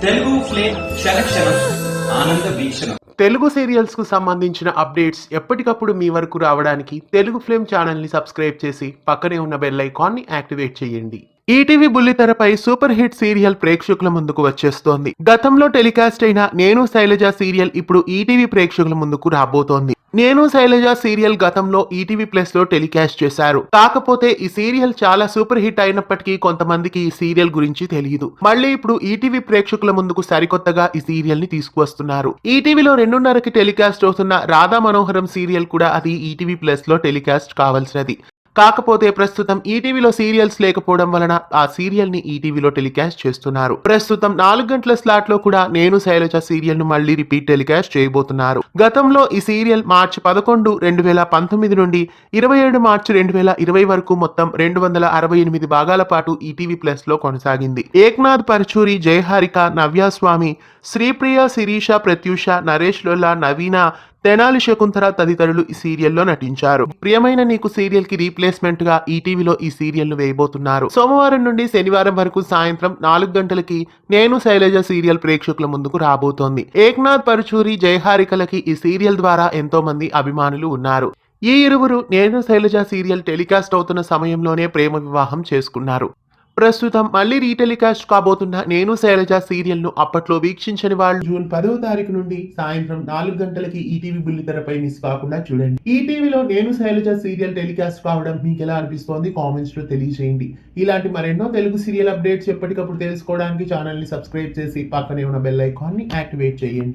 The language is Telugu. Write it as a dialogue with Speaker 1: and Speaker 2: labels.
Speaker 1: తెలుగు ఫ్లేమ్ క్షణక్షణం ఆనంద వీక్షణం.
Speaker 2: తెలుగు సీరియల్స్ కు సంబంధించిన అప్డేట్స్ ఎప్పటికప్పుడు మీ వరకు రావడానికి తెలుగు ఫ్లేమ్ ఛానల్ ని సబ్స్క్రైబ్ చేసి పక్కనే ఉన్న బెల్ ఐకాన్ ని యాక్టివేట్ చేయండి. ఈటీవీ బుల్లితెరపై సూపర్ హిట్ సీరియల్ ప్రేక్షకుల ముందుకు వచ్చేస్తోంది. గతంలో టెలికాస్ట్ అయిన నేను శైలజ సీరియల్ ఇప్పుడు ఈటీవీ ప్రేక్షకుల ముందుకు రాబోతోంది. నేను శైలజ సీరియల్ గతంలో ఈటీవీ ప్లస్ లో టెలికాస్ట్ చేశారు. కాకపోతే ఈ సీరియల్ చాలా సూపర్ హిట్ అయినప్పటికీ కొంతమందికి ఈ సీరియల్ గురించి తెలియదు. మళ్ళీ ఇప్పుడు ఈటీవీ ప్రేక్షకుల ముందుకు సరికొత్తగా ఈ సీరియల్ ని తీసుకువస్తున్నారు. ఈటీవీలో 2:30కి టెలికాస్ట్ అవుతున్న రాధా మనోహరం సీరియల్ కూడా అది ఈటీవీ ప్లస్ లో టెలికాస్ట్ కావాల్సినది. కాకపోతే ప్రస్తుతం ఈటీవీలో సీరియల్స్ లేకపోవడం వలన ఆ సీరియల్ ని ఈటీవీలో టెలికాస్ట్ చేస్తున్నారు. ప్రస్తుతం 4 గంటల స్లాట్ లో కూడా నేను శైలజ సీరియల్ ను మళ్ళీ రిపీట్ టెలికాస్ట్ చేయబోతున్నారు. గతంలో ఈ సీరియల్ మార్చి 11, 2019 నుండి 27 మార్చి 2020 వరకు మొత్తం 268 భాగాల పాటు ఈటీవీ ప్లస్ లో కొనసాగింది. ఏక్నాథ్ పరచూరి, జయహారిక, నవ్యాస్వామి, శ్రీప్రియ, శిరీష, ప్రత్యూష, నరేష్ లొల్లా, నవీన, తెనాలి శకుంతల తదితరులు ఈ సీరియల్లో నటించారు. ప్రియమైన నీకు సీరియల్ కి రీప్లేస్మెంట్ గా ఈటీవీలో ఈ సీరియల్ ను వేయబోతున్నారు. సోమవారం నుండి శనివారం వరకు సాయంత్రం 4 గంటలకి నేను శైలజ సీరియల్ ప్రేక్షకుల ముందుకు రాబోతోంది. ఏక్నాథ్ పరచూరి, జయహారికలకి ఈ సీరియల్ ద్వారా ఎంతో మంది అభిమానులు ఉన్నారు. ఈ ఇరువురు నేను శైలజ సీరియల్ టెలికాస్ట్ అవుతున్న సమయంలోనే ప్రేమ వివాహం చేసుకున్నారు. ప్రస్తుతం మళ్ళీ రీటెలికాస్ట్ కాబోతున్న నేను శైలజ సీరియల్ ను అప్పట్లో వీక్షించని వాళ్ళు జూన్ 10వ తారీఖు నుండి సాయంత్రం 4 గంటలకి ఈటీవీ బుల్లితెరపై మిస్ కాకుండా చూడండి. ఈటీవీలో నేను శైలజ సీరియల్ టెలికాస్ట్ కావడం మీకు ఎలా అనిపిస్తోంది కామెంట్స్ లో తెలియజేయండి. ఇలాంటి మరెన్నో తెలుగు సీరియల్ అప్డేట్స్ ఎప్పటికప్పుడు తెలుసుకోవడానికి ఛానల్ ని సబ్స్క్రైబ్ చేసి పక్కనే ఉన్న బెల్ ఐకాన్ ని యాక్టివేట్ చేయండి.